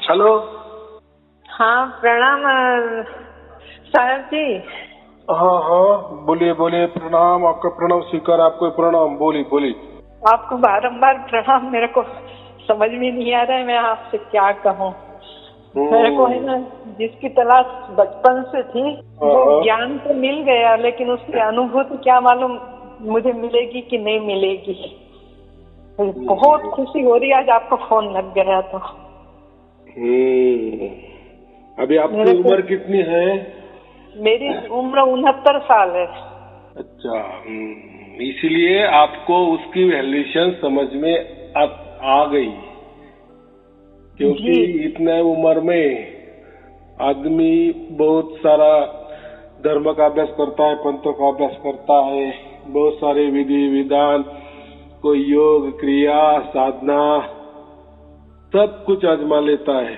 Hello. हाँ प्रणाम साहब जी। हाँ हाँ, बोलिए बोलिए। प्रणाम, आपका प्रणाम स्वीकार, आपको प्रणाम। बोलिए बोलिए। आपको बारंबार प्रणाम। मेरे को समझ में नहीं आ रहा है मैं आपसे क्या कहूँ। मेरे को है ना, जिसकी तलाश बचपन से थी वो ज्ञान तो मिल गया, लेकिन उसकी अनुभूति क्या मालूम मुझे मिलेगी कि नहीं मिलेगी। बहुत खुशी हो रही है आज आपको फोन लग गया तो। अभी आपकी उम्र कितनी है? मेरी उम्र 69 साल है। अच्छा, इसीलिए आपको उसकी वैल्यूएशन समझ में आ गई, क्योंकि इतने उम्र में आदमी बहुत सारा धर्म का अभ्यास करता है, पंथों का अभ्यास करता है, बहुत सारे विधि विधान, कोई योग क्रिया साधना सब कुछ आजमा लेता है,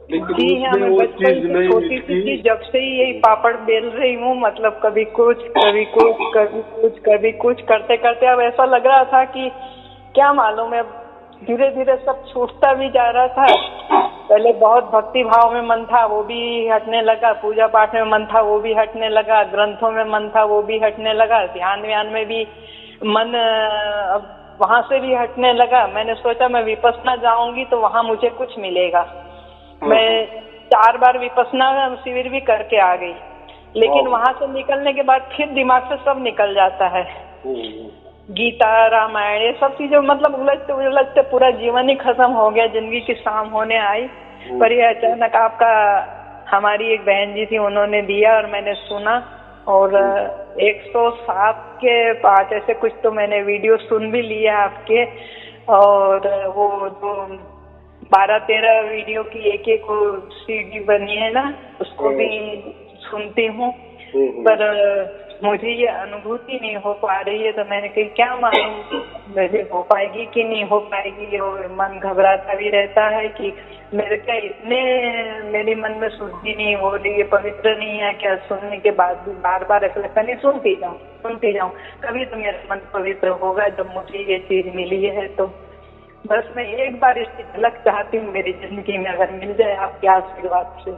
लेकिन जी हाँ, उसमें मैं वो बचपन चीज से नहीं छोटी सी मिलती। थी, जब से ही यही पापड़ बेल रही हूँ। मतलब कभी कुछ कभी कुछ कभी कुछ कभी कुछ करते करते अब ऐसा लग रहा था कि क्या मालूम है, धीरे धीरे सब छूटता भी जा रहा था। पहले बहुत भक्ति भाव में मन था, वो भी हटने लगा। पूजा पाठ में मन था, वो भी हटने लगा। ग्रंथों में मन था, वो भी हटने लगा। ध्यान व्यान में भी मन अब वहां से भी हटने लगा। मैंने सोचा मैं विपश्यना जाऊंगी तो वहां मुझे कुछ मिलेगा। मैं 4 बार विपश्यना शिविर भी करके आ गई, लेकिन वहां से निकलने के बाद फिर दिमाग से सब निकल जाता है। गीता रामायण ये सब चीजें मतलब उलझते उलझते पूरा जीवन ही खत्म हो गया। जिंदगी की शाम होने आई, पर ये अचानक आपका, हमारी एक बहन जी थी, उन्होंने दिया और मैंने सुना। और 107 के 5 ऐसे कुछ तो मैंने वीडियो सुन भी लिया आपके। और वो जो 12-13 वीडियो की एक एक सीडी बनी है ना, उसको भी सुनती हूँ। पर मुझे ये अनुभूति नहीं हो पा रही है, तो मैंने कही क्या मालूम मुझे हो पाएगी कि नहीं हो पाएगी। और मन घबराता भी रहता है कि मेरे क्या इतने मेरे मन में शुद्धि नहीं हो रही है, पवित्र नहीं है क्या। सुनने के बाद भी बार बार ऐसा लगता नहीं, सुनती जाऊँ कभी तो मेरा मन पवित्र होगा जब मुझे ये चीज मिली है। तो बस मैं एक बार इसकी झलक चाहती हूँ मेरी जिंदगी में, अगर मिल जाए आपके आशीर्वाद से।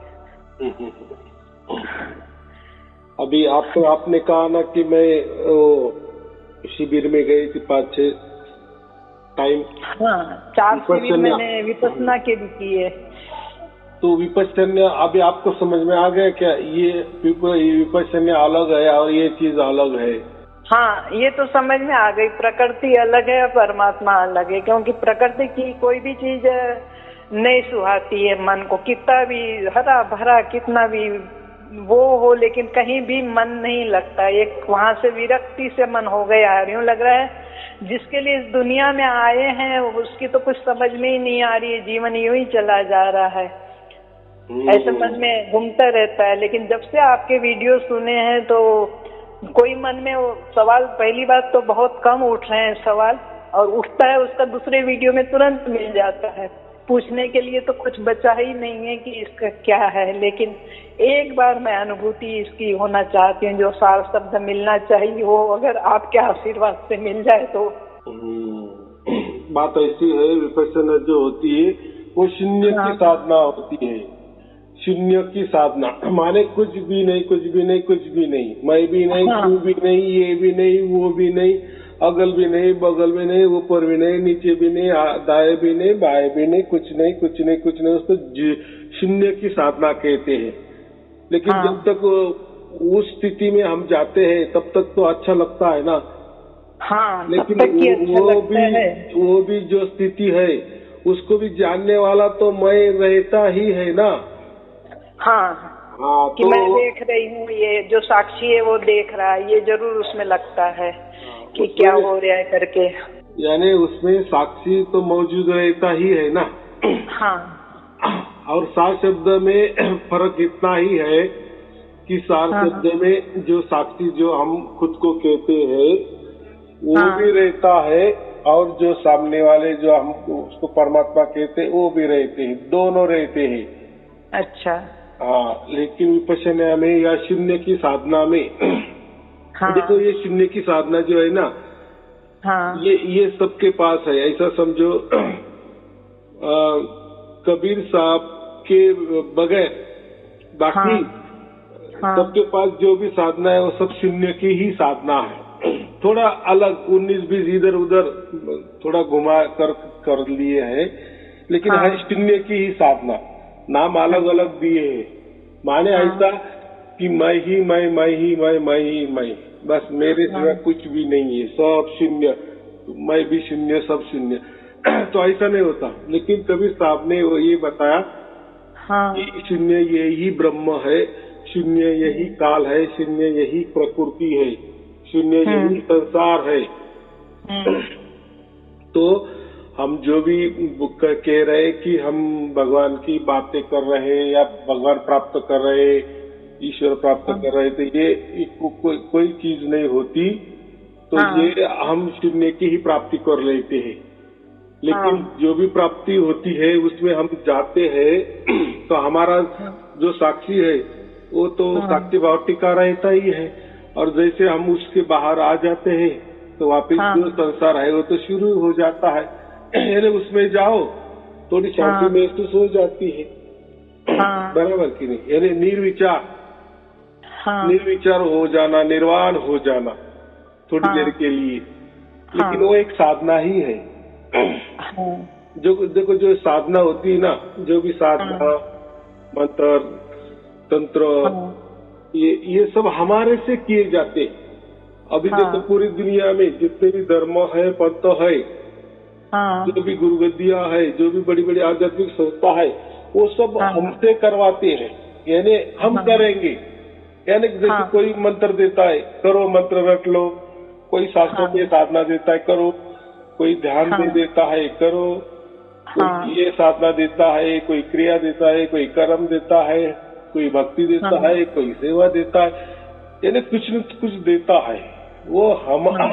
अभी आपने कहा ना कि मैं शिविर में गई थी 5-6 टाइम। हाँ, 4 शिविर मैंने विपश्यना के भी किए। तो विपश्यना अभी आपको समझ में आ गया क्या? ये विपश्यना अलग है और ये चीज अलग है। हाँ, ये तो समझ में आ गई। प्रकृति अलग है, परमात्मा अलग है। क्योंकि प्रकृति की कोई भी चीज नहीं सुहाती है मन को, कितना भी हरा भरा कितना भी वो हो, लेकिन कहीं भी मन नहीं लगता। एक वहां से विरक्ति से मन हो गया है। यूँ लग रहा है जिसके लिए इस दुनिया में आए हैं उसकी तो कुछ समझ में ही नहीं आ रही है, जीवन यूं ही चला जा रहा है, ऐसे मन में घूमता रहता है। लेकिन जब से आपके वीडियो सुने हैं तो कोई मन में सवाल, पहली बात तो बहुत कम उठ रहे हैं सवाल, और उठता है उसका दूसरे वीडियो में तुरंत मिल जाता है। पूछने के लिए तो कुछ बचा ही नहीं है कि इसका क्या है। लेकिन एक बार मैं अनुभूति इसकी होना चाहती हूँ, जो सार शब्द मिलना चाहिए वो अगर आपके आशीर्वाद से मिल जाए तो। बात ऐसी है, विपश्यना जो होती है वो शून्य की साधना होती है। शून्य की साधना माने कुछ भी नहीं, कुछ भी नहीं, कुछ भी नहीं। मैं भी नहीं, तू भी नहीं, ये भी नहीं, वो भी नहीं, अगल भी नहीं, बगल भी नहीं, ऊपर भी नहीं, नीचे भी नहीं, दाएं भी नहीं, बाएं भी नहीं, कुछ नहीं कुछ नहीं कुछ नहीं। उसको शून्य की साधना कहते हैं। लेकिन जब तक उस स्थिति में हम जाते हैं तब तक तो अच्छा लगता है ना। हाँ, लेकिन वो भी जो स्थिति है उसको भी जानने वाला तो मैं रहता ही है ना। हाँ, कि तो मैं देख रही हूँ, ये जो साक्षी है वो देख रहा है, ये जरूर उसमें लगता है कि क्या हो रहा है करके। यानी उसमें साक्षी तो मौजूद रहता ही है ना। हाँ। और सार शब्द में फर्क इतना ही है कि सार शब्द में जो साक्षी जो हम खुद को कहते हैं वो भी रहता है, और जो सामने वाले जो हम उसको परमात्मा कहते हैं वो भी रहते हैं, दोनों रहते हैं। अच्छा। हाँ, लेकिन विपश्यना में या शून्य की साधना में देखो, ये शून्य की साधना जो है ना, ये सबके पास है। ऐसा समझो कबीर साहब के बगैर बाकी सबके पास जो भी साधना है वो सब शून्य की ही साधना है। थोड़ा अलग 19-20 इधर उधर थोड़ा घुमा कर लिए हैं, लेकिन है शून्य की ही साधना। नाम अलग अलग दिए हैं, माने ऐसा कि मैं ही मैं, बस मेरे सिवा कुछ भी नहीं है, सब शून्य, मैं भी शून्य, सब शून्य। तो ऐसा नहीं होता। लेकिन कबीर साहब ने वो ये बताया कि शून्य यही ब्रह्म है, शून्य यही काल है, शून्य यही प्रकृति है, शून्य यही संसार है। तो हम जो भी कह रहे कि हम भगवान की बातें कर रहे हैं या भगवान प्राप्त कर रहे हैं, ईश्वर प्राप्त कर रहे, तो ये कोई चीज नहीं होती। तो ये हम शून्य की ही प्राप्ति कर लेते हैं। लेकिन जो भी प्राप्ति होती है उसमें हम जाते हैं तो हमारा जो साक्षी है वो तो साक्षी भाव टिका रहता ही है। और जैसे हम उसके बाहर आ जाते हैं तो वापिस जो संसार है वो तो शुरू हो जाता है। यानी उसमें जाओ थोड़ी शांति महसूस हो जाती है, बराबर की नहीं? यानी निर्विचार हो जाना, निर्वाण हो जाना थोड़ी देर के लिए। लेकिन वो एक साधना ही है। जो देखो, जो साधना होती है ना, जो भी साधना, मंत्र, तंत्र, ये सब हमारे से किए जाते हैं। अभी देखो पूरी दुनिया में जितने भी धर्म है, पंथ है, जो भी गुरुगद्दियां है, जो भी बड़ी बड़ी आध्यात्मिक संस्था है, वो सब हमसे करवाते हैं। यानी हम करेंगे। यानी जैसे कोई मंत्र देता है, करो, मंत्र रट लो। कोई शास्त्रों में साधना देता है, करो। कोई ध्यान दे देता है, करो। कोई ये साधना देता है, कोई क्रिया देता है, कोई कर्म देता है, कोई भक्ति देता है, कोई सेवा देता है। यानी कुछ न कुछ देता है, वो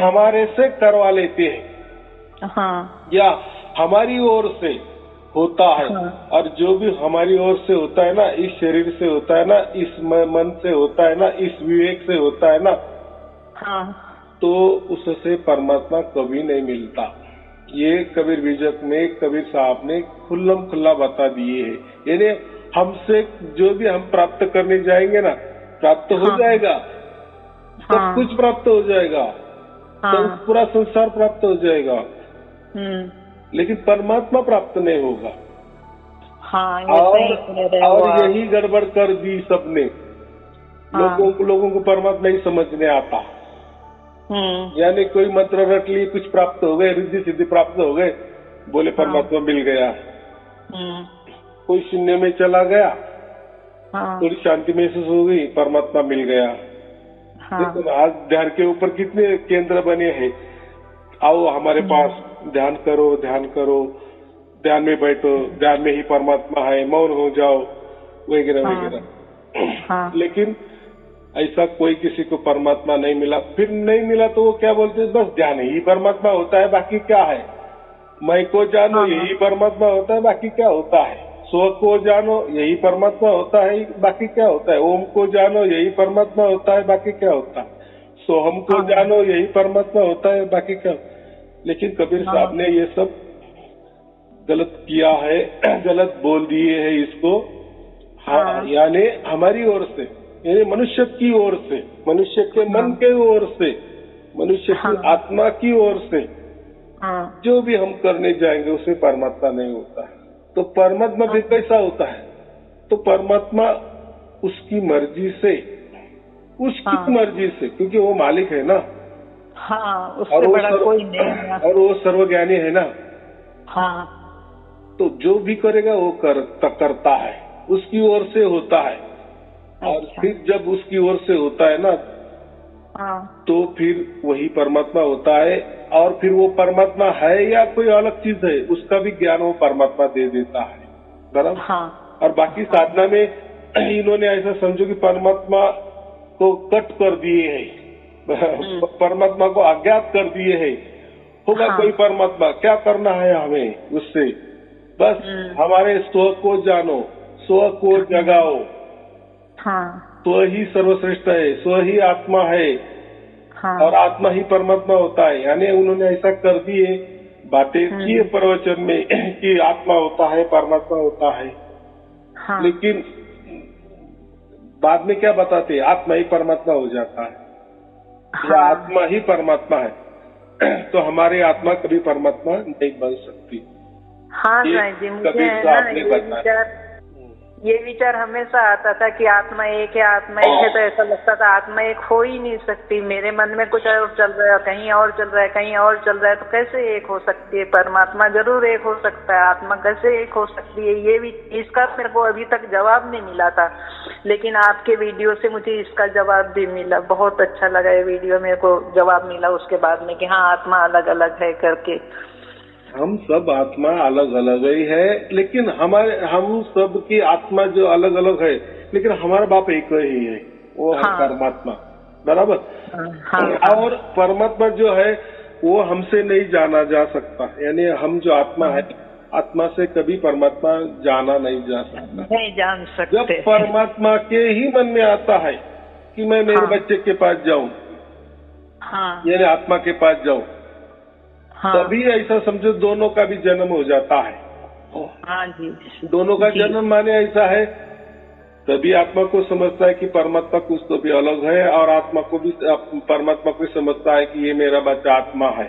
हमारे से करवा लेते हैं। या हमारी ओर से होता है। और जो भी हमारी ओर से होता है ना, इस शरीर से होता है ना, इस मन से होता है ना, इस विवेक से होता है ना, तो उससे परमात्मा कभी नहीं मिलता। ये कबीर विजक में कबीर साहब ने खुल्लम खुल्ला बता दिए है। यानी हमसे जो भी हम प्राप्त करने जाएंगे ना, प्राप्त हो जाएगा, सब कुछ प्राप्त हो जाएगा, सब पूरा संसार प्राप्त हो जाएगा, लेकिन परमात्मा प्राप्त नहीं होगा। और यही गड़बड़ कर दी सबने। लोगों को परमात्मा ही समझने आता। यानी कोई मंत्र रट लिए, कुछ प्राप्त हो गए, रिद्धि सिद्धि प्राप्त हो गए, बोले परमात्मा मिल गया। कोई शून्य में चला गया, थोड़ी शांति महसूस हो गई, परमात्मा मिल गया। देखो आज ध्यान के ऊपर कितने केंद्र बने हैं। आओ हमारे पास, ध्यान करो, ध्यान करो, ध्यान में बैठो, ध्यान में ही परमात्मा है, मौन हो जाओ, वगैरह वगैरह। लेकिन ऐसा कोई किसी को परमात्मा नहीं मिला। फिर नहीं मिला तो वो क्या बोलते हैं, बस ध्यान ही परमात्मा होता है, बाकी क्या है। मैं को जानो, यही परमात्मा होता है, बाकी क्या होता है। स्व को जानो, यही परमात्मा होता है, बाकी क्या होता है। ओम को जानो, यही परमात्मा होता है, बाकी क्या होता है। सोहम को जानो, यही परमात्मा होता है, बाकी क्या। लेकिन कबीर साहब ने ये सब गलत किया है, गलत बोल दिए है इसको। यानी हमारी ओर से, यानी मनुष्य की ओर से, मनुष्य के मन के ओर से, मनुष्य की आत्मा की ओर से जो भी हम करने जाएंगे उसमें परमात्मा नहीं होता है। तो परमात्मा भी कैसा होता है, तो परमात्मा उसकी मर्जी से, उसकी मर्जी से, क्योंकि वो मालिक है ना। उससे बड़ा कोई नहीं है। और वो सर्वज्ञानी है ना। तो जो भी करेगा वो करता है, उसकी ओर से होता है। और फिर जब उसकी ओर से होता है ना, तो फिर वही परमात्मा होता है। और फिर वो परमात्मा है या कोई अलग चीज है, उसका भी ज्ञान वो परमात्मा दे देता है, बराबर। और बाकी साधना में इन्होंने ऐसा समझो कि परमात्मा को कट कर दिए है, परमात्मा को अज्ञात कर दिए है। होगा कोई परमात्मा, क्या करना है हमें उससे, बस हमारे स्व को जानो, स्व को जगाओ। स्व ही सर्वश्रेष्ठ है, स्व ही आत्मा है। और आत्मा ही परमात्मा होता है। यानी उन्होंने ऐसा कर दिए बातें की है प्रवचन में कि आत्मा होता है, परमात्मा होता है। हाँ। लेकिन बाद में क्या बताते, आत्मा ही परमात्मा हो जाता है, या हाँ। आत्मा ही परमात्मा है। तो हमारी आत्मा कभी परमात्मा नहीं बन सकती। हाँ साईं जी, मुझे कभी है तो ना आपने ये विचार हमेशा आता था कि आत्मा एक है, आत्मा एक है, तो ऐसा लगता था आत्मा एक हो ही नहीं सकती। मेरे मन में कुछ और चल रहा है, कहीं और चल रहा है, कहीं और चल रहा है, तो कैसे एक हो सकती है? परमात्मा जरूर एक हो सकता है, आत्मा कैसे एक हो सकती है? ये भी इसका मेरे को अभी तक जवाब नहीं मिला था, लेकिन आपके वीडियो से मुझे इसका जवाब भी मिला। बहुत अच्छा लगा ये वीडियो, मेरे को जवाब मिला उसके बाद में कि हाँ आत्मा अलग अलग है करके। हम सब आत्मा अलग अलग ही है, लेकिन हम सब की आत्मा जो अलग अलग है, लेकिन हमारा बाप एक ही है, वो है परमात्मा। बराबर। और परमात्मा जो है वो हमसे नहीं जाना जा सकता, यानी हम जो आत्मा है, आत्मा से कभी परमात्मा जाना नहीं जा सकता, नहीं जान सकते। जब परमात्मा के ही मन में आता है कि मैं मेरे बच्चे के पास जाऊं, यानी आत्मा के पास जाऊं, तभी ऐसा समझो दोनों का भी जन्म हो जाता है। हाँ जी। दोनों का जन्म माने ऐसा है, तभी आत्मा को समझता है कि परमात्मा कुछ तो भी अलग है, और आत्मा को भी परमात्मा को समझता है कि ये मेरा बच्चा आत्मा है,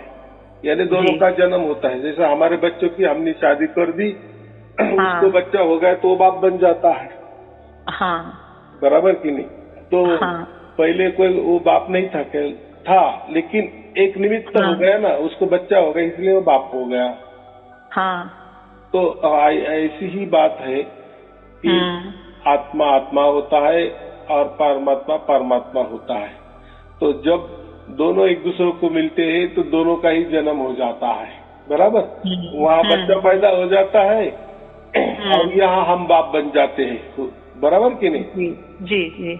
यानी दोनों का जन्म होता है। जैसे हमारे बच्चों की हमने शादी कर दी, उसको बच्चा हो गया तो बाप बन जाता है। बराबर कि नहीं? तो पहले कोई वो बाप नहीं था, लेकिन एक निमित्त हो गया ना, उसको बच्चा हो गया, इसलिए वो बाप हो गया। तो ऐसी ही बात है कि आत्मा आत्मा होता है और परमात्मा परमात्मा होता है। तो जब दोनों एक दूसरे को मिलते हैं तो दोनों का ही जन्म हो जाता है। बराबर। वहाँ बच्चा पैदा हो जाता है और यहाँ हम बाप बन जाते हैं। बराबर कि नहीं? जी जी।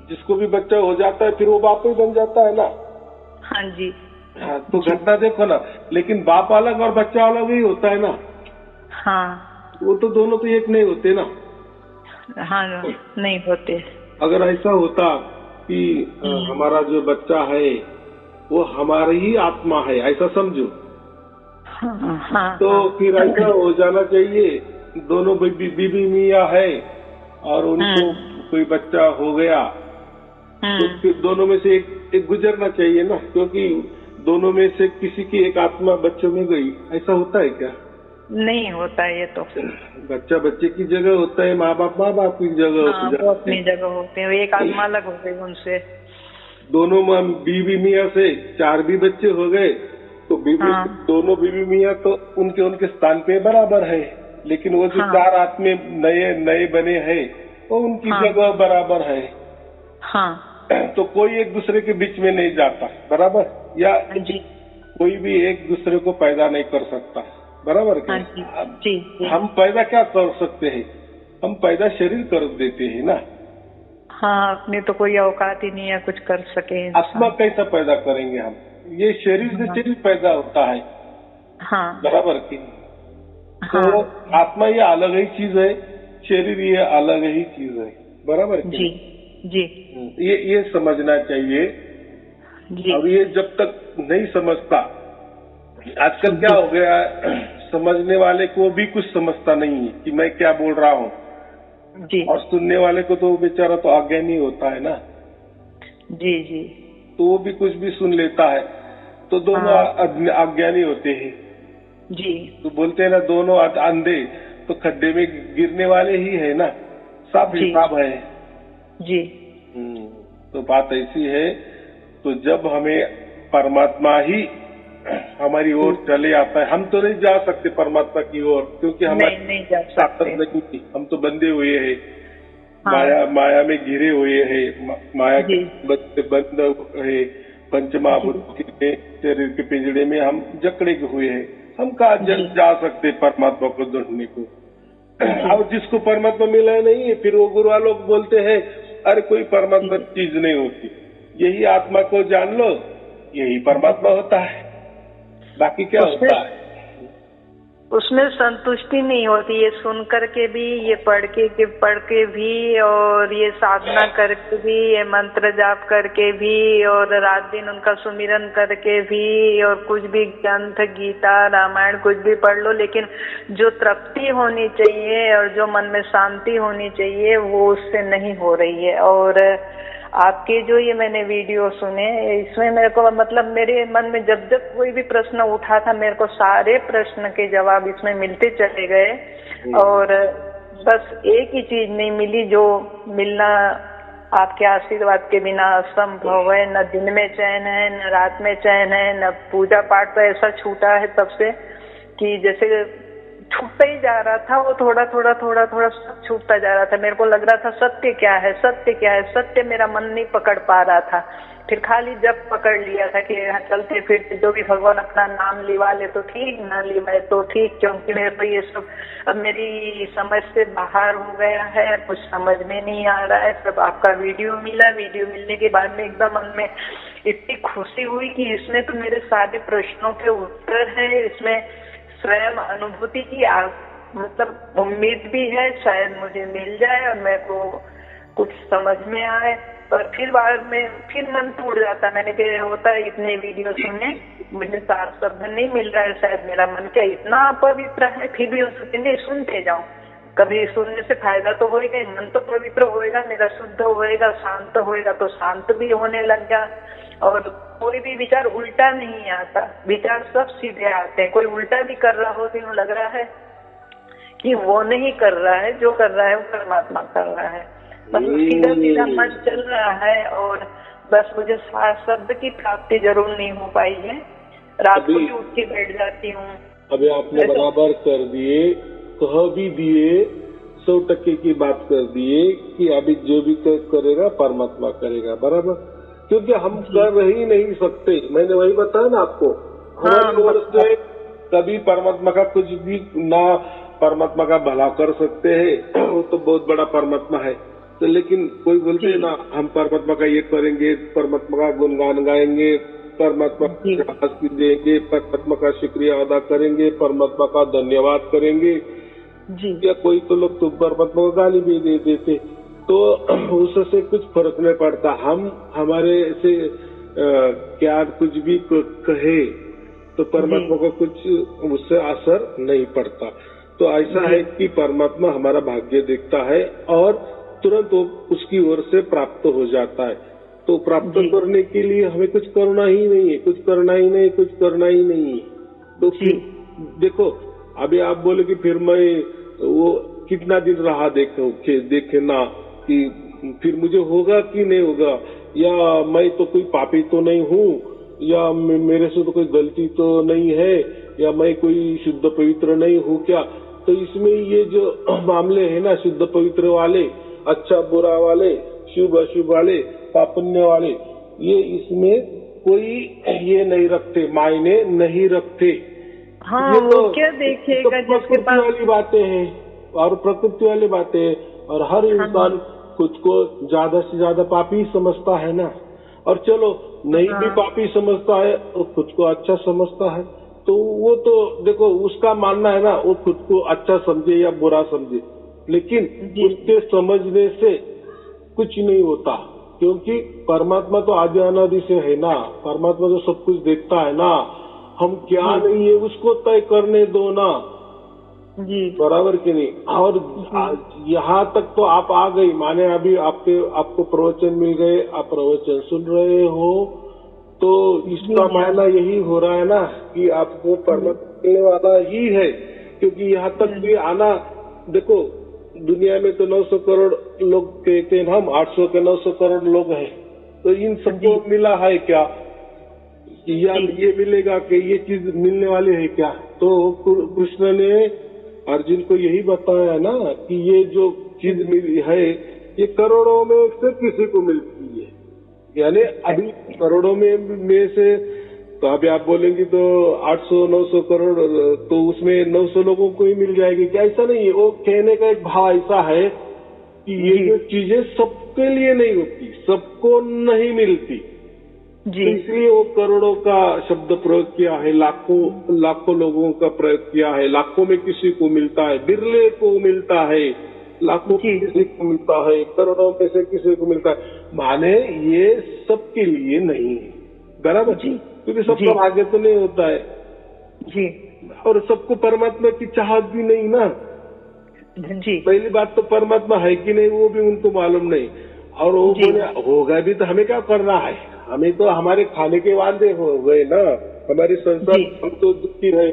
जिसको भी बच्चा हो जाता है फिर वो बाप ही बन जाता है ना। हाँ जी। हाँ, तो घटना देखो ना, लेकिन बाप अलग और बच्चा अलग ही होता है ना। हाँ। वो तो दोनों तो एक नहीं होते ना। हाँ, नहीं होते। अगर ऐसा होता कि हमारा जो बच्चा है वो हमारी ही आत्मा है, ऐसा समझो, तो फिर ऐसा हो जाना चाहिए, दोनों बीबी मियाँ है और उनको कोई बच्चा हो गया, तो फिर दोनों में से एक गुजरना चाहिए ना, क्योंकि दोनों में से किसी की एक आत्मा बच्चों में गई। ऐसा होता है क्या? नहीं होता है ये तो। बच्चा बच्चे की जगह होता है, माँ बाप की जगह हाँ, वो अपनी जगह होते हैं, एक आत्मा अलग हो गई उनसे। दोनों बीवी मियाँ से 4 भी बच्चे हो गए तो दोनों बीवी मियाँ तो उनके स्थान पे बराबर है, लेकिन वो जो 4 आत्मे नए बने हैं वो उनकी जगह बराबर है। तो कोई एक दूसरे के बीच में नहीं जाता। बराबर। या कोई भी एक दूसरे को पैदा नहीं कर सकता। बराबर क्या? जी। हम पैदा क्या कर सकते हैं? हम पैदा शरीर कर देते हैं ना। हाँ, अपने तो कोई औकात ही नहीं है कुछ कर सके। आत्मा कैसा पैदा करेंगे हम? ये शरीर से शरीर पैदा होता है। बराबर की। तो आत्मा ये अलग ही चीज है, शरीर ये अलग ही चीज है। बराबर की? जी। ये समझना चाहिए। और ये जब तक नहीं समझता, आजकल क्या हो गया, समझने वाले को भी कुछ समझता नहीं है कि मैं क्या बोल रहा हूँ, और सुनने वाले को तो बेचारा तो अज्ञानी होता है ना। जी। तो वो भी कुछ भी सुन लेता है, तो दोनों अज्ञानी होते हैं। जी। तो बोलते हैं ना, दोनों अंधे तो खड्डे में गिरने वाले ही है ना, सब हिसाब है। जी। तो बात ऐसी है, तो जब हमें परमात्मा ही हमारी ओर चले आता है, हम तो नहीं जा सकते परमात्मा की ओर, क्योंकि हमारी ताकत नहीं, हम तो बंधे हुए हैं। माया में घिरे हुए हैं, माया के बंद है, पंचमहाभूत के शरीर के पिंजड़े में हम जकड़े हुए हैं। हम कहाँ जा सकते परमात्मा को ढूंढने को। अब जिसको परमात्मा मिला नहीं है, फिर वो गुरु लोग बोलते हैं अरे कोई परमात्मा चीज नहीं होती, यही आत्मा को जान लो, यही परमात्मा होता है, बाकी क्या होता है। उसमें संतुष्टि नहीं होती, ये सुन करके भी, ये पढ़ के भी, और ये साधना करके भी, ये मंत्र जाप करके भी, और रात दिन उनका सुमिरन करके भी, और कुछ भी ग्रंथ, गीता, रामायण कुछ भी पढ़ लो, लेकिन जो तृप्ति होनी चाहिए और जो मन में शांति होनी चाहिए वो उससे नहीं हो रही है। और आपके जो ये मैंने वीडियो सुने, इसमें मेरे को मतलब मेरे मन में जब जब कोई भी प्रश्न उठा था, मेरे को सारे प्रश्न के जवाब इसमें मिलते चले गए। और बस एक ही चीज नहीं मिली जो मिलना आपके आशीर्वाद के बिना असंभव है। न दिन में चैन है, न रात में चैन है, न पूजा पाठ तो ऐसा छूटा है तब से कि जैसे छूटता ही जा रहा था, वो थोड़ा थोड़ा सब छूटता जा रहा था। मेरे को लग रहा था सत्य क्या है, सत्य क्या है, सत्य मेरा मन नहीं पकड़ पा रहा था। फिर खाली जब पकड़ लिया था कि चलते फिरते जो भी भगवान अपना नाम लिवा ले तो ठीक, ना लिवाए तो ठीक, क्योंकि मेरे को ये सब अब मेरी समझ से बाहर हो गया है, कुछ समझ में नहीं आ रहा है। सब आपका वीडियो मिला, वीडियो मिलने के बाद में एकदम मन में इतनी खुशी हुई कि इसमें तो मेरे सारे प्रश्नों के उत्तर है, इसमें स्वयं अनुभूति की मतलब उम्मीद भी है, शायद मुझे मिल जाए और मेरे को कुछ समझ में आए। पर फिर बाद में फिर मन टूट जाता, मैंने फिर होता है इतने वीडियो सुने, मुझे सार शब्द नहीं मिल रहा है, शायद मेरा मन क्या इतना अपवित्र है। फिर भी उसके सुनते जाऊं, कभी सुनने से फायदा तो होएगा, मन तो पवित्र होएगा, मेरा शुद्ध होएगा, शांत होएगा, तो शांत भी होने लग गया। और कोई भी विचार उल्टा नहीं आता, विचार सब सीधे आते हैं। कोई उल्टा भी कर रहा हो तो यूँ लग रहा है कि वो नहीं कर रहा है, जो कर रहा है वो परमात्मा कर रहा है। मतलब सीधा सीधा मन चल रहा है। और बस मुझे शब्द की प्राप्ति जरूर नहीं हो पाई है, रात को भी उठ के बैठ जाती हूँ। अभी आपने बराबर कर दिए, कह भी दिए, 100% की बात कर दिए कि अभी जो भी करेगा परमात्मा करेगा, बराबर। क्योंकि हम कर ही नहीं सकते, मैंने वही बताया ना आपको, हमारी ओर से कभी परमात्मा का कुछ भी ना परमात्मा का भला कर सकते हैं, वो तो बहुत बड़ा परमात्मा है। तो लेकिन कोई बोलते है ना हम परमात्मा का ये करेंगे, परमात्मा का गुणगान गाएंगे, परमात्मा को शाबाशी देंगे, परमात्मा का शुक्रिया अदा करेंगे, परमात्मा का धन्यवाद करेंगे जी। या कोई तो लोग तो परमात्मा को गाली भी दे देते, तो उससे कुछ फर्क नहीं पड़ता। हम हमारे से क्या कुछ भी कहे तो परमात्मा को कुछ उससे असर नहीं पड़ता। तो ऐसा है कि परमात्मा हमारा भाग्य देखता है और तुरंत वो उसकी ओर से प्राप्त हो जाता है। तो प्राप्त करने के लिए हमें कुछ करना ही नहीं है, कुछ करना ही नहीं, कुछ करना ही नहीं। तो फिर देखो, अभी आप बोले कि फिर मैं वो कितना दिन रहा देखे ना कि फिर मुझे होगा कि नहीं होगा, या मैं तो कोई पापी तो नहीं हूँ, या मेरे से तो कोई गलती तो नहीं है, या मैं कोई शुद्ध पवित्र नहीं हूँ क्या। तो इसमें ये जो मामले है ना, शुद्ध पवित्र वाले, अच्छा बुरा वाले, शुभ अशुभ वाले, पापुण्य वाले, ये इसमें कोई ये नहीं रखते, मायने नहीं रखते। हाँ, ये तो क्या देखेगा तो प्रकृति वाली बातें हैं और प्रकृति वाली बातें हैं, और हर इंसान खुद को ज्यादा से ज्यादा पापी समझता है ना। और चलो नहीं भी पापी समझता है तो खुद को अच्छा समझता है, तो वो तो देखो उसका मानना है ना, वो खुद को अच्छा समझे या बुरा समझे, लेकिन उसके समझने से कुछ नहीं होता, क्योंकि परमात्मा तो आदि अनादि से है ना, परमात्मा तो सब कुछ देखता है ना। हम क्या नहीं है उसको तय करने दो ना जी, बराबर की नहीं। और यहाँ तक तो आप आ गई, माने अभी आपको प्रवचन मिल गए, आप प्रवचन सुन रहे हो, तो इसका मायना यही हो रहा है ना कि आपको परमात्मा मिलने वाला ही है। क्योंकि यहाँ तक भी आना, देखो दुनिया में तो 900 करोड़ लोग कहते हैं, हम 800 के 900 करोड़ लोग हैं, तो इन सबको मिला है क्या, या ये मिलेगा कि ये चीज मिलने वाली है क्या। तो कृष्ण ने अर्जुन को यही बताया है ना कि ये जो चीज मिली है ये करोड़ों में से किसी को मिलती है, यानी अभी करोड़ों में से, तो अभी आप बोलेंगे तो 800-900 करोड़, तो उसमें 900 लोगों को ही मिल जाएगी क्या, ऐसा नहीं है। वो कहने का एक भाव ऐसा है कि ये जो चीजें सबके लिए नहीं होती, सबको नहीं मिलती, जी। तो इसलिए वो करोड़ों का शब्द प्रयोग किया है, लाखों लोगों का प्रयोग किया है, लाखों में किसी को मिलता है, बिरले को मिलता है, लाखों में किसी को मिलता है, करोड़ों में से किसी को मिलता है। माने ये सबके लिए नहीं है, बराबर जी, क्योंकि सबका भाग्य तो नहीं होता है जी, और सबको परमात्मा की चाहत भी नहीं ना जी। पहली बात तो परमात्मा है कि नहीं वो भी उनको मालूम नहीं, और वो बोले होगा भी तो हमें क्या करना है, हमें तो हमारे खाने के वादे हो गए ना, हमारे संसार हम तो दुखी है,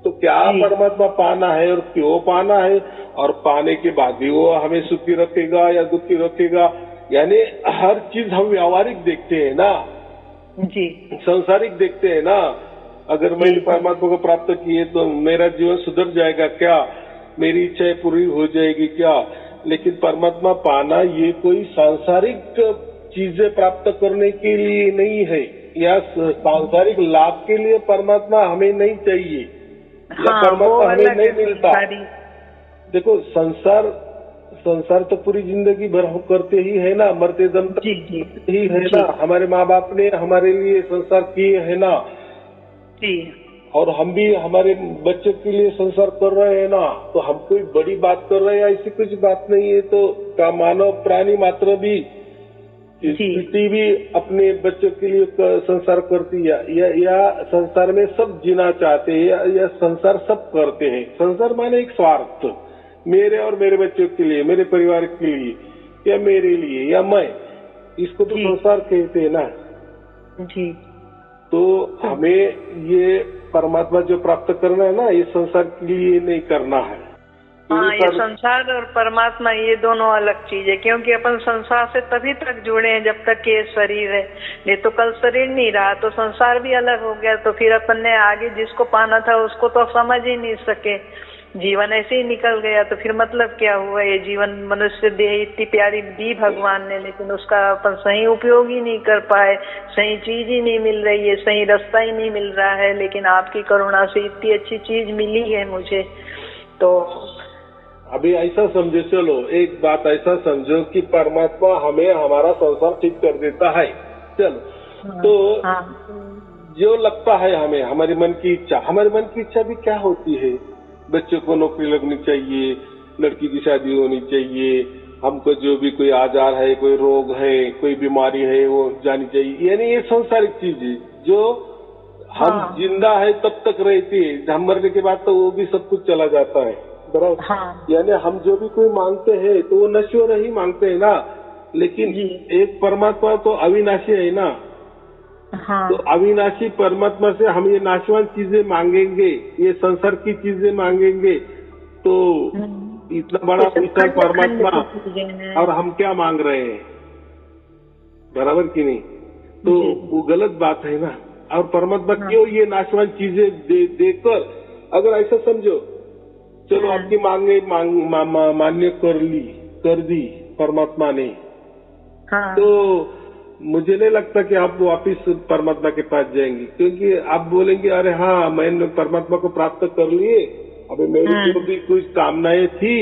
तो क्या परमात्मा पाना है और क्यों पाना है, और पाने के बाद भी वो हमें सुखी रखेगा या दुखी रखेगा, यानी हर चीज हम व्यावहारिक देखते हैं ना जी, सांसारिक देखते हैं ना। अगर मैंने परमात्मा को प्राप्त किए तो मेरा जीवन सुधर जाएगा क्या, मेरी इच्छाएं पूरी हो जाएगी क्या, लेकिन परमात्मा पाना ये कोई सांसारिक चीजें प्राप्त करने के लिए नहीं है, या सांसारिक लाभ के लिए परमात्मा हमें नहीं चाहिए, या परमात्मा हमें नहीं मिलता। देखो संसार तो पूरी जिंदगी भर हम करते ही है ना, मरते दम तक ही है ना, हमारे माँ बाप ने हमारे लिए संसार किए है ना, और हम भी हमारे बच्चों के लिए संसार कर रहे हैं ना, तो हम कोई बड़ी बात कर रहे हैं ऐसी कुछ बात नहीं है। तो का मानव प्राणी मात्र भी स्थिति भी अपने बच्चों के लिए संसार करती है, या संसार में सब जीना चाहते हैं, या संसार सब करते हैं। संसार माने एक स्वार्थ, मेरे और मेरे बच्चों के लिए, मेरे परिवार के लिए, या मेरे लिए, या मैं, इसको तो संसार कहते हैं ना जी। तो हमें ये परमात्मा जो प्राप्त करना है ना, ये संसार के लिए नहीं करना है। हाँ, ये संसार और परमात्मा ये दोनों अलग चीज है, क्योंकि अपन संसार से तभी तक जुड़े हैं जब तक ये शरीर है, नहीं तो कल शरीर नहीं रहा तो संसार भी अलग हो गया, तो फिर अपन ने आगे जिसको पाना था उसको तो समझ ही नहीं सके, जीवन ऐसे ही निकल गया, तो फिर मतलब क्या हुआ। ये जीवन मनुष्य देह इतनी प्यारी दी भगवान ने, लेकिन उसका अपन सही उपयोग ही नहीं कर पाए, सही चीज ही नहीं मिल रही है, सही रास्ता ही नहीं मिल रहा है, लेकिन आपकी करुणा से इतनी अच्छी चीज मिली है मुझे। तो अभी ऐसा समझो, चलो एक बात ऐसा समझो कि परमात्मा हमें हमारा संसार ठीक कर देता है, चलो तो जो लगता है हमें, हमारे मन की इच्छा, हमारे मन की इच्छा भी क्या होती है, बच्चों को नौकरी लगनी चाहिए, लड़की की शादी होनी चाहिए, हमको जो भी कोई आजार है, कोई रोग है, कोई बीमारी है वो जानी चाहिए, यानी ये सांसारिक चीज है जो हम जिंदा है तब तक रहती है, हम मरने के बाद तो वो भी सब कुछ चला जाता है, बराबर। यानी हम जो भी कोई मांगते हैं तो वो नश्वर ही मांगते हैं ना, लेकिन एक परमात्मा तो अविनाशी है ना। तो अविनाशी परमात्मा से हम ये नाशवान चीजें मांगेंगे, ये संसार की चीजें मांगेंगे, तो इतना बड़ा विशाल परमात्मा और हम क्या मांग रहे हैं, बराबर की नहीं। तो वो गलत बात है ना। और परमात्मा क्यों ये नाशवान चीजें देकर, अगर ऐसा समझो, चलो आपकी मांगे मान्य कर दी परमात्मा ने, तो मुझे नहीं लगता कि आप वापिस परमात्मा के पास जाएंगे, क्योंकि आप बोलेंगे अरे हाँ मैंने परमात्मा को प्राप्त कर लिए, अभी मेरी जो भी कुछ कामनाएं थी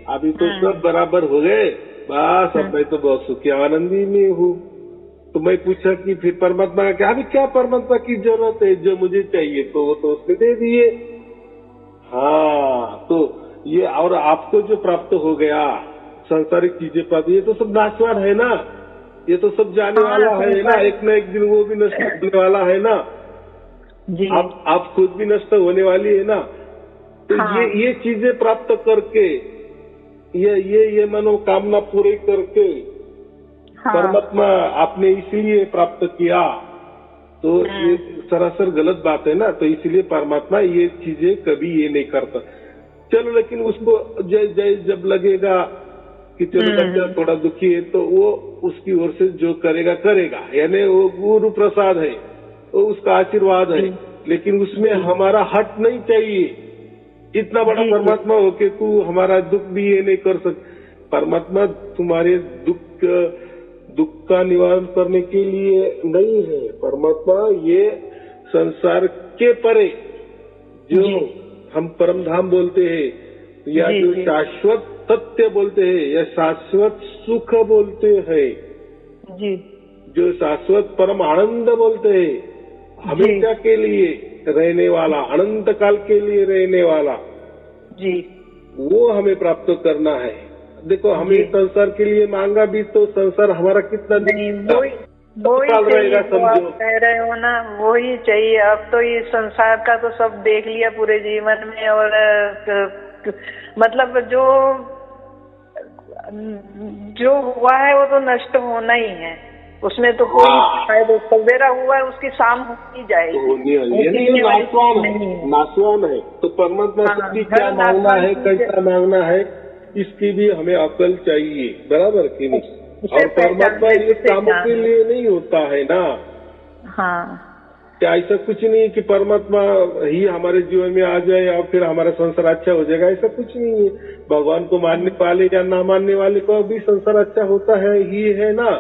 अभी तो सब बराबर हो गए, बस अब मैं तो बहुत सुखी आनंदी में हूँ। तो मैं पूछा कि फिर परमात्मा का क्या, अभी क्या परमात्मा की जरूरत है, जो मुझे चाहिए तो वो तो उसने दे दिए। हाँ, तो ये और आपको जो प्राप्त हो गया सांसारिक चीजें प्राप्त, ये तो सब नाशवान है ना, ये तो सब जाने वाला है ना, एक न एक दिन वो भी नष्ट होने वाला है ना जी। आप खुद भी नष्ट होने वाली है ना। तो ये चीजें प्राप्त करके, ये मनोकामना पूरी करके परमात्मा आपने इसीलिए प्राप्त किया, तो ये सरासर गलत बात है ना। तो इसीलिए परमात्मा ये चीजें कभी ये नहीं करता। चलो, लेकिन उसको जब लगेगा कि चलो बच्चा थोड़ा दुखी है तो वो उसकी ओर से जो करेगा, यानी वो गुरु प्रसाद है, वो उसका आशीर्वाद है, लेकिन उसमें हमारा हट नहीं चाहिए। इतना बड़ा परमात्मा हो के तू हमारा दुख भी ये नहीं कर सकता। परमात्मा तुम्हारे दुख का निवारण करने के लिए नहीं है। परमात्मा ये संसार के परे जो हम परम धाम बोलते हैं, या जो शाश्वत सत्य बोलते हैं, या शाश्वत सुख बोलते हैं, जो शाश्वत परम आनंद बोलते हैं, हमेशा के लिए रहने वाला, अनंत काल के लिए रहने वाला जी, वो हमें प्राप्त करना है। देखो हमें संसार के लिए मांगा भी तो संसार हमारा कितना नहीं, वही रहेगा, चाहिए, समझो। आप कह रहे हो ना, वही चाहिए। अब तो ये संसार का तो सब देख लिया पूरे जीवन में, और मतलब जो हुआ है वो तो नष्ट होना ही है, उसमें तो कोई फायदा। सवेरा हुआ है उसकी शाम हो ही जाएगी, नाशवान है। तो परमात्मा से क्या मांगना है, कैसा मांगना है, इसकी भी हमें अकल चाहिए, बराबर कि नहीं? और परमात्मा ये कामों के लिए नहीं होता है ना। हाँ, क्या ऐसा कुछ नहीं कि परमात्मा ही हमारे जीवन में आ जाए और फिर हमारा संसार अच्छा हो जाएगा, ऐसा कुछ नहीं है। भगवान को मानने वाले या ना मानने वाले को भी संसार अच्छा होता है ही है ना।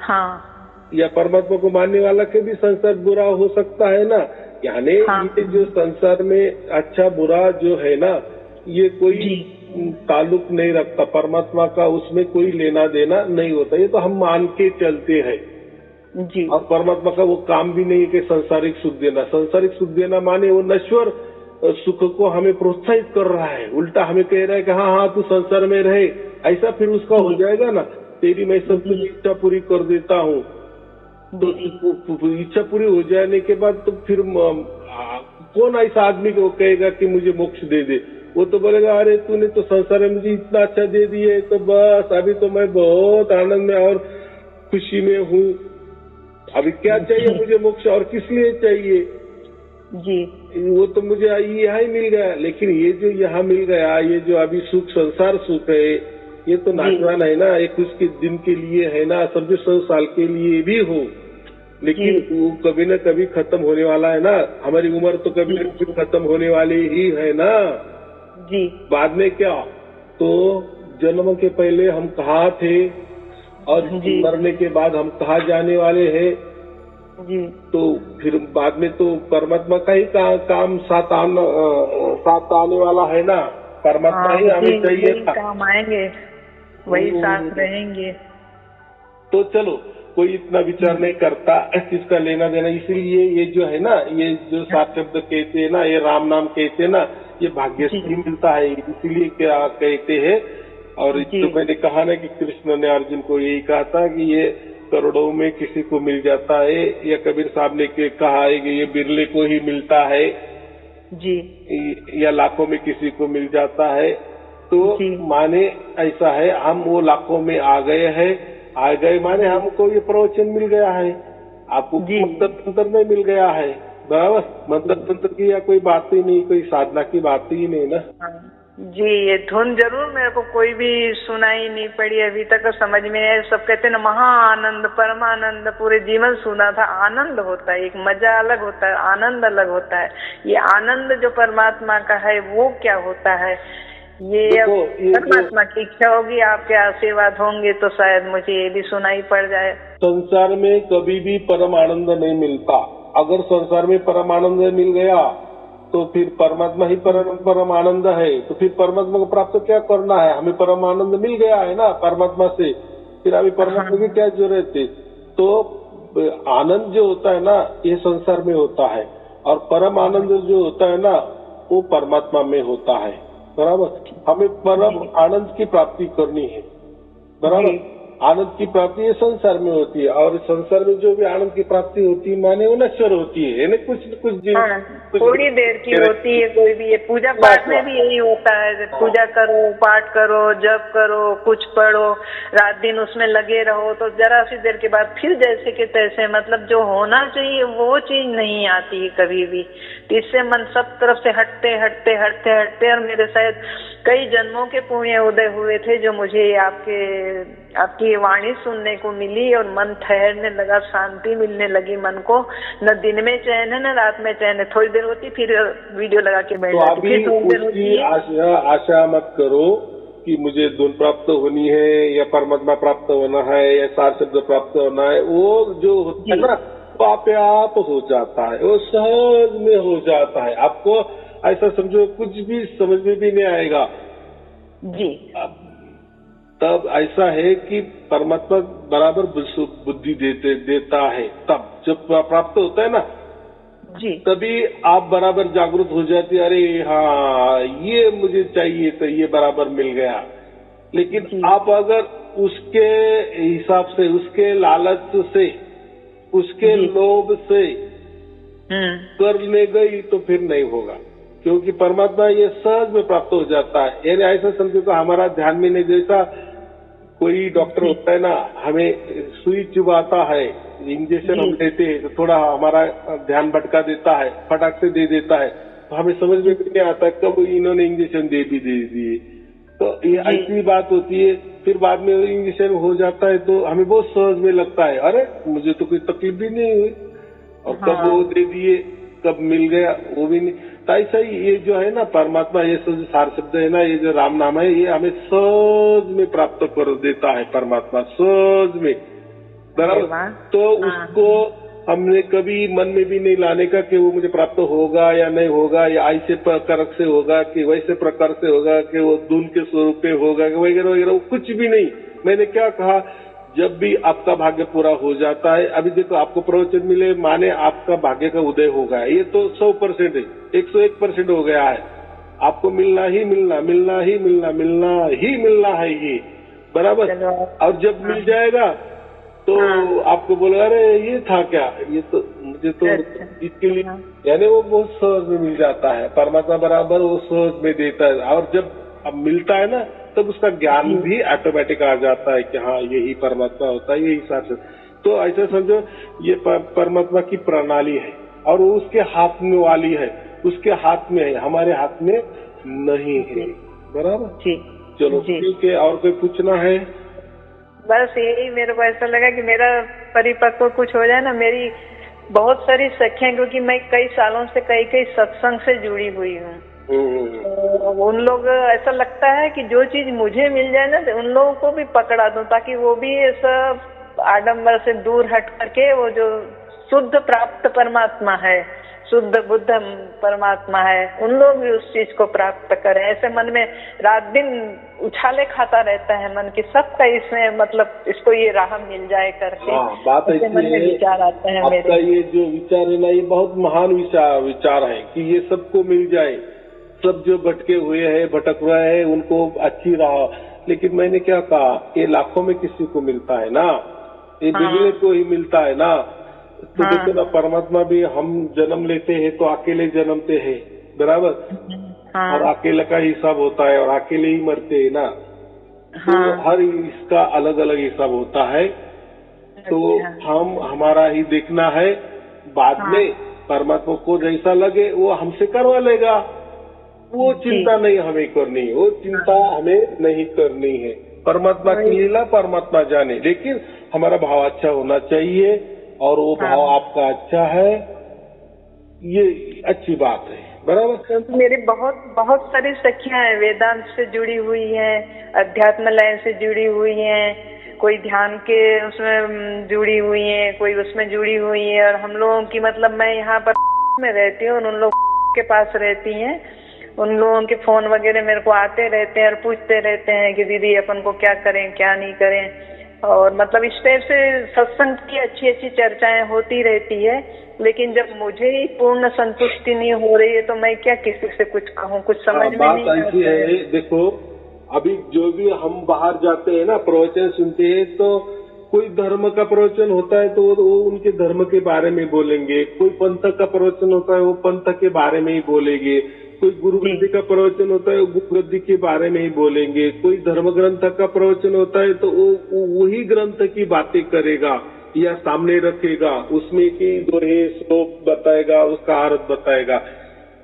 हाँ, या परमात्मा को मानने वाला के भी संसार बुरा हो सकता है ना। यानी ये जो संसार में अच्छा बुरा जो है ना, ये कोई ताल्लुक नहीं रखता, परमात्मा का उसमें कोई लेना देना नहीं होता। ये तो हम मान के चलते हैं जी। और परमात्मा का वो काम भी नहीं है कि संसारिक सुख देना। संसारिक सुख देना माने वो नश्वर सुख को हमें प्रोत्साहित कर रहा है, उल्टा हमें कह रहा है कि हाँ हाँ तू संसार में रहे, ऐसा फिर उसका हो जाएगा ना। तेरी मैं सब कुछ इच्छा पूरी कर देता हूँ, तो इच्छा पूरी हो जाने के बाद तो फिर कौन ऐसा आदमी को कहेगा कि मुझे मोक्ष दे दे? वो तो बोलेगा अरे तूने तो संसार में मुझे इतना अच्छा दे दिए, तो बस अभी तो मैं बहुत आनंद में और खुशी में हूँ, अभी क्या चाहिए मुझे मोक्ष, और किस लिए चाहिए जी? वो तो मुझे यहाँ ही मिल गया। लेकिन ये जो यहाँ मिल गया, ये जो अभी सुख, संसार सुख है, ये तो नाशवान है ना। एक कुछ के दिन के लिए है ना, समझो 100 साल के लिए भी हो, लेकिन वो कभी न कभी खत्म होने वाला है ना। हमारी उम्र तो कभी न कभी खत्म होने वाली ही है ना जी। बाद में क्या, तो जन्म के पहले हम कहाँ थे और मरने के बाद हम कहाँ जाने वाले हैं जी। तो फिर बाद में तो परमात्मा का ही काम साथ आने वाला है ना। परमात्मा ही हमें चाहिए, काम आएंगे, वही साथ रहेंगे। तो चलो कोई इतना विचार नहीं करता इस चीज का लेना देना। इसीलिए ये जो है ना, ये जो 7 शब्द कहते हैं ना, ये राम नाम कहते हैं ना, ये भाग्य से ही मिलता है, इसीलिए क्या कहते हैं। और तो मैंने कहा ना कि कृष्ण ने अर्जुन को यही कहा था कि ये करोड़ों में किसी को मिल जाता है, या कबीर साहब ने कहा है कि ये बिरले को ही मिलता है जी, या लाखों में किसी को मिल जाता है। तो माने ऐसा है, हम वो लाखों में आ गए माने हमको ये प्रवचन मिल गया है, आपको मंत्र तंत्र में मिल गया है, बराबर। मंत्र तंत्र की या कोई बात ही नहीं, कोई साधना की बात ही नहीं ना जी। ये धुन जरूर मेरे को कोई भी सुनाई नहीं पड़ी अभी तक, समझ में है। सब कहते ना महा आनंद, परमानंद, पूरे जीवन सुना था। आनंद होता है, एक मजा अलग होता है, आनंद अलग होता है। ये आनंद जो परमात्मा का है वो क्या होता है, ये अब परमात्मा की इच्छा होगी, आपके आशीर्वाद होंगे तो शायद मुझे ये भी सुनाई पड़ जाए। संसार में कभी भी परम आनंद नहीं मिलता। अगर संसार में परम आनंद मिल गया तो फिर परमात्मा ही परम आनंद है। तो फिर परमात्मा को प्राप्त क्या करना है? हमें परम आनंद मिल गया है ना परमात्मा से, फिर अभी परमात्मा की क्या जरूरत है? तो आनंद जो होता है ना, ये संसार में होता है, और परम आनंद जो होता है ना, वो परमात्मा में होता है, बराबर। हमें परम आनंद की प्राप्ति करनी है, बराबर। आनंद की प्राप्ति ये संसार में होती है, और संसार में जो भी आनंद की प्राप्ति होती है माने वो नश्वर होती है, यानी कुछ थोड़ी देर की होती है। कोई भी ये पूजा पाठ में भी यही होता है, पूजा करो, पाठ करो, जप करो, कुछ पढ़ो, रात दिन उसमें लगे रहो, तो जरा सी देर के बाद फिर जैसे के तैसे, मतलब जो होना चाहिए वो चीज नहीं आती है कभी भी। तो इससे मन सब तरफ से हटते और मेरे शायद कई जन्मों के पुण्य उदय हुए थे जो मुझे आपकी वाणी सुनने को मिली, और मन ठहरने लगा, शांति मिलने लगी मन को। न दिन में चैन है न रात में चैन है। थोड़ी देर होती फिर वीडियो लगा के बैठ जाती, फिर थोड़ी देर होती है। आशा मत करो कि मुझे धुन प्राप्त होनी है या परमात्मा प्राप्त होना है या 7 शब्द प्राप्त होना है। वो जो होता है ना, वो आप हो जाता है, वो सहज में हो जाता है। आपको ऐसा समझो कुछ भी समझ में भी नहीं आएगा जी। तब ऐसा है कि परमात्मा बराबर बुद्धि देता है। तब जब प्राप्त होता है ना जी तभी आप बराबर जागरूक हो जाते, अरे हाँ ये मुझे चाहिए तो ये बराबर मिल गया। लेकिन आप अगर उसके हिसाब से, उसके लालच से, उसके लोभ से करने गई तो फिर नहीं होगा, क्योंकि परमात्मा ये सहज में प्राप्त हो जाता है। यानी ऐसा समझो कि हमारा ध्यान में नहीं, जैसा कोई डॉक्टर होता है ना, हमें सुई चुभाता है, इंजेक्शन हम लेते हैं तो थोड़ा हमारा ध्यान भटका देता है, फटाक से दे देता है, तो हमें समझ में भी नहीं आता कब इन्होंने इंजेक्शन दे दिए। तो ये ऐसी बात होती है। फिर बाद में इंजेक्शन हो जाता है तो हमें बहुत सहज में लगता है, अरे मुझे तो कोई तकलीफ भी नहीं हुई, और कब वो दे दिए, कब मिल गया वो भी नहीं। तो ऐसा ही ये जो है ना परमात्मा, ये जो सार शब्द है ना, ये जो राम नाम है, ये हमें सहज में प्राप्त कर देता है परमात्मा, सहज में, बराबर। तो उसको हमने कभी मन में भी नहीं लाने का कि वो मुझे प्राप्त होगा या नहीं होगा, या ऐसे प्रकार से होगा कि वैसे प्रकार से होगा कि वो धूल के स्वरूप पे होगा वगैरह वगैरह, कुछ भी नहीं। मैंने क्या कहा, जब भी आपका भाग्य पूरा हो जाता है, अभी देखो आपको प्रवचन मिले माने आपका भाग्य का उदय हो गया, ये तो 100% है, 101% हो गया है। आपको मिलना ही मिलना, मिलना ही मिलना, मिलना ही मिलना है ये, बराबर। और जब मिल जाएगा तो आपको बोलेगा अरे ये था क्या, ये तो मुझे तो इसके लिए, यानी वो बहुत सहज में मिल जाता है परमात्मा, बराबर वो सहज में देता है। और जब अब मिलता है ना तब उसका ज्ञान भी ऑटोमेटिक आ जाता है कि हाँ यही परमात्मा होता है, यही हिसाब से। तो ऐसा समझो ये परमात्मा की प्रणाली है और वो उसके हाथ में वाली है, उसके हाथ में है, हमारे हाथ में नहीं है, बराबर। चलो ठीक है, और कोई पूछना है? बस यही मेरे को ऐसा लगा कि मेरा परिपक्व कुछ हो जाए ना। मेरी बहुत सारी सखियां, क्योंकि मैं कई सालों से कई सत्संग से जुड़ी हुई हूँ, तो उन लोग ऐसा लगता है कि जो चीज मुझे मिल जाए ना तो उन लोगों को भी पकड़ा दूं, ताकि वो भी ऐसा आडंबर से दूर हट करके वो जो शुद्ध प्राप्त परमात्मा है, शुद्ध बुद्ध परमात्मा है, उन लोग भी उस चीज को प्राप्त करें। ऐसे मन में रात दिन उछाले खाता रहता है मन की, सबका इसमें मतलब इसको ये राह मिल जाए करके। बात ऐसी मन में विचार आते हैं मेरे। ये जो विचार है ना, ये बहुत महान विचार है कि ये सबको मिल जाए, सब जो भटके हुए हैं, भटक रहे हैं, उनको अच्छी राह। लेकिन मैंने क्या कहा, ये लाखों में किसी को मिलता है ना, ये बिगड़े को ही मिलता है ना। तो देखो ना, परमात्मा भी हम जन्म लेते हैं तो अकेले जन्मते हैं, बराबर, और अकेले का हिसाब होता है और अकेले ही मरते हैं ना। तो हर इसका अलग अलग हिसाब होता है। तो हमारा ही देखना है, बाद में परमात्मा को जैसा लगे वो हमसे करवा लेगा, वो चिंता नहीं हमें करनी है, वो चिंता हमें नहीं करनी है। परमात्मा की लीला परमात्मा जाने, लेकिन हमारा भाव अच्छा होना चाहिए, और वो भाव आपका अच्छा है, ये अच्छी बात है, बराबर। मेरी बहुत सारी सखियां हैं, वेदांत से जुड़ी हुई हैं, अध्यात्म लय से जुड़ी हुई हैं, कोई ध्यान के उसमें जुड़ी हुई हैं, कोई उसमें जुड़ी हुई है। और हम लोगों की मतलब मैं यहाँ पर में रहती हूँ, उन लोग के पास रहती हैं, उन लोगों के फोन वगैरह मेरे को आते रहते हैं और पूछते रहते हैं कि दीदी अपन को क्या करें क्या नहीं करें। और मतलब इस टाइप से सत्संग की अच्छी चर्चाएं होती रहती है, लेकिन जब मुझे ही पूर्ण संतुष्टि नहीं हो रही है तो मैं क्या किसी से कुछ कहूँ, कुछ समझ में नहीं आता है। बात ऐसी है, देखो अभी जो भी हम बाहर जाते हैं ना, प्रवचन सुनते हैं, तो कोई धर्म का प्रवचन होता है तो वो उनके धर्म के बारे में बोलेंगे, कोई पंथ का प्रवचन होता है वो पंथ के बारे में ही बोलेंगे, कोई गुरु गद्दी का प्रवचन होता है गुरु गद्दी के बारे में ही बोलेंगे, कोई धर्म ग्रंथ का प्रवचन होता है तो वो वही ग्रंथ की बातें करेगा या सामने रखेगा, उसमें की दोहे श्लोक बताएगा, उसका अर्थ बताएगा,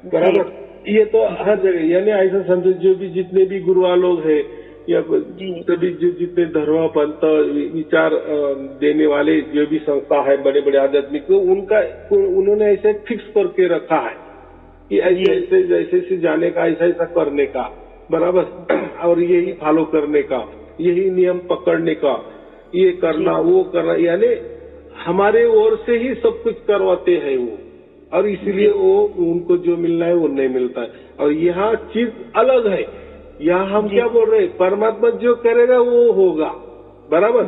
बराबर। ये तो हर जगह, यानी ऐसा समझो जो भी जितने भी गुरुआ लोग हैं या सभी जो जितने धर्म पंथ विचार देने वाले जो भी संस्था है, बड़े बड़े आध्यात्मिक, उन्होंने ऐसे फिक्स करके रखा है कि ऐसे जैसे जाने का, ऐसा करने का, बराबर, और यही फॉलो करने का, यही नियम पकड़ने का, ये करना वो करना, यानी हमारे ओर से ही सब कुछ करवाते हैं वो, और इसलिए वो उनको जो मिलना है वो नहीं मिलता है। और यहाँ चीज अलग है, यहाँ हम क्या बोल रहे हैं, परमात्मा जो करेगा वो होगा, बराबर।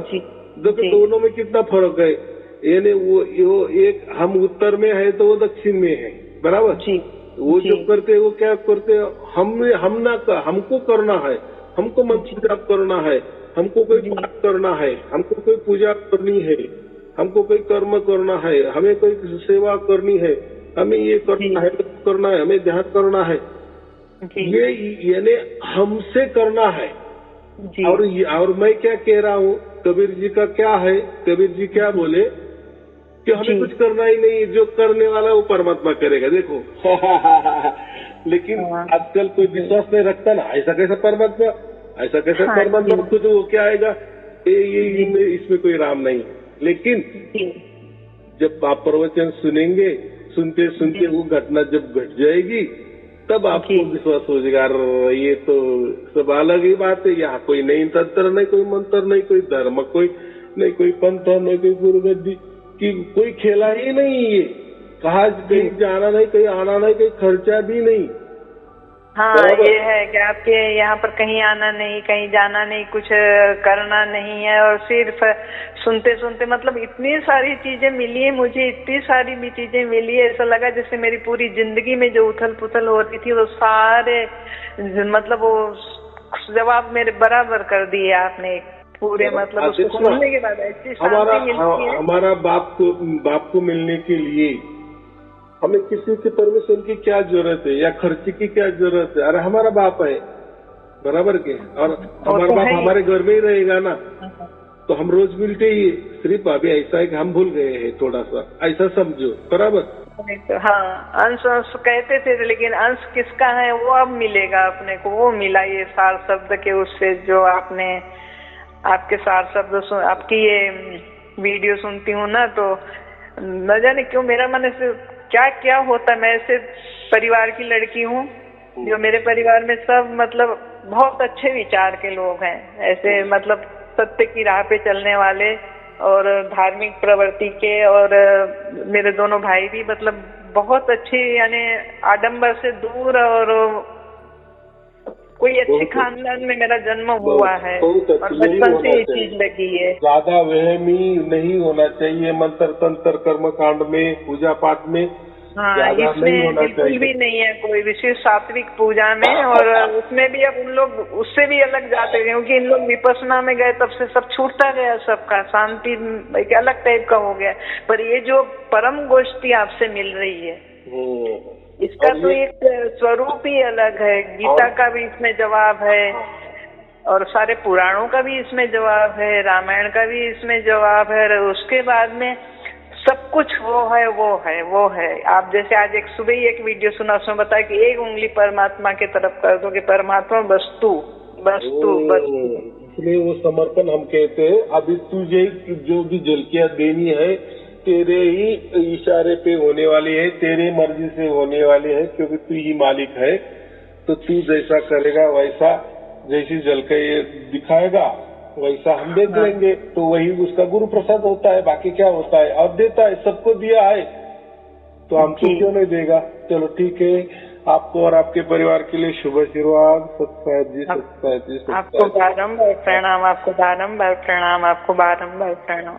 देखो दोनों में कितना फर्क है, यानी वो एक हम उत्तर में है तो वो दक्षिण में है, बराबर। वो जो करते हैं वो क्या करते हैं, हमको करना है, हमको मंत्र जाप करना है, हमको कोई पाठ करना है, हमको कोई पूजा करनी है, हमको कोई कर्म करना है, हमें कोई सेवा करनी है, हमें ये करना है, हमें ध्यान करना है, ये यानी हमसे करना है। और मैं क्या कह रहा हूँ, कबीर जी का क्या है, कबीर जी क्या बोले कि हमें कुछ करना ही नहीं, जो करने वाला वो परमात्मा करेगा। देखो लेकिन आजकल कोई विश्वास नहीं रखता ना, ऐसा कैसा परमात्मा, ऐसा कैसा परमात्मा, खुद वो क्या आएगा, ये इसमें कोई राम नहीं। लेकिन जब आप प्रवचन सुनेंगे, सुनते सुनते वो घटना जब घट जाएगी तब आपको विश्वास हो जाएगा, ये तो सब अलग ही बात है, यहाँ कोई नहीं तंत्र, नहीं कोई मंत्र, नहीं कोई धर्म, नहीं कोई पंथ, नहीं कोई गुरुगद्दी की, कोई खेला ही नहीं। ये कहा कहीं जाना नहीं, कहीं आना नहीं, कहीं खर्चा भी नहीं। हाँ, ये है कि आपके यहाँ पर कहीं आना नहीं, कहीं जाना नहीं, कुछ करना नहीं है, और सिर्फ सुनते सुनते मतलब इतनी सारी चीजें मिली है मुझे, इतनी सारी भी चीजें मिली है, ऐसा लगा जैसे मेरी पूरी जिंदगी में जो उथल पुथल हो रही थी वो सारे मतलब वो जवाब मेरे बराबर कर दिए आपने पूरे, मतलब उसको सुनने के बाद ऐसी शांति मिलती है। हमारा बाप को मिलने के लिए हमें किसी की परमिशन की क्या जरूरत है, या खर्च की क्या जरूरत है, अरे हमारा बाप है, बराबर के, और हमारा बाप हमारे घर में ही रहेगा ना, तो हम रोज मिलते ही। सिर्फ अभी ऐसा है कि हम भूल गए हैं थोड़ा सा, ऐसा समझो, बराबर। हाँ, अंश कहते थे, लेकिन अंश किसका है वो अब मिलेगा अपने को, वो मिला ये सार शब्द के उससे, जो आपने आपके सार शब्द आपकी ये वीडियो सुनती हूँ ना, तो न जाने क्यों मेरा मन ऐसे क्या क्या होता है। मैं ऐसे परिवार की लड़की हूँ, जो मेरे परिवार में सब मतलब बहुत अच्छे विचार के लोग हैं, ऐसे मतलब सत्य की राह पे चलने वाले और धार्मिक प्रवृत्ति के, और मेरे दोनों भाई भी मतलब बहुत अच्छे, यानी आडंबर से दूर, और कोई अच्छे खानदान में मेरा जन्म हुआ है, और बचपन से ये चीज लगी है। ज्यादा वहमी नहीं होना चाहिए मंत्र तंत्र कर्म कांड में, पूजा पाठ में। हाँ, इसमें बिल्कुल भी नहीं है कोई विशेष सात्विक पूजा में, और उसमें भी अब उन लोग उससे भी अलग जाते हैं, क्योंकि इन लोग विपश्यना में गए तब से सब छूटता गया, सबका शांति एक अलग टाइप का हो गया। पर ये जो परम गोष्ठी आपसे मिल रही है, इसका तो एक स्वरूप ही अलग है। गीता का भी इसमें जवाब है, और सारे पुराणों का भी इसमें जवाब है, रामायण का भी इसमें जवाब है, और उसके बाद में सब कुछ वो है। आप जैसे आज एक सुबह ही एक वीडियो सुना, उसमें बताया कि एक उंगली परमात्मा की तरफ कर दो कि परमात्मा वस्तु। इसलिए वो समर्पण हम कहते हैं। अभी तुझे जो भी झलकियां देनी है तेरे ही इशारे पे होने वाली है, तेरे मर्जी से होने वाली है, क्योंकि तू ही मालिक है। तो तू जैसा करेगा वैसा, जैसी झलकियां दिखाएगा वैसा हम देख लेंगे। तो वही उसका गुरु प्रसाद होता है, बाकी क्या होता है। और देता है, सबको दिया है, तो हमको क्यों नहीं देगा। चलो ठीक है, आपको और आपके परिवार के लिए शुभ आशीर्वाद। सत्साहिब जी, सत्साहिब जी, आपको बारंबार प्रणाम, आपको बारंबार प्रणाम, आपको बारंबार प्रणाम।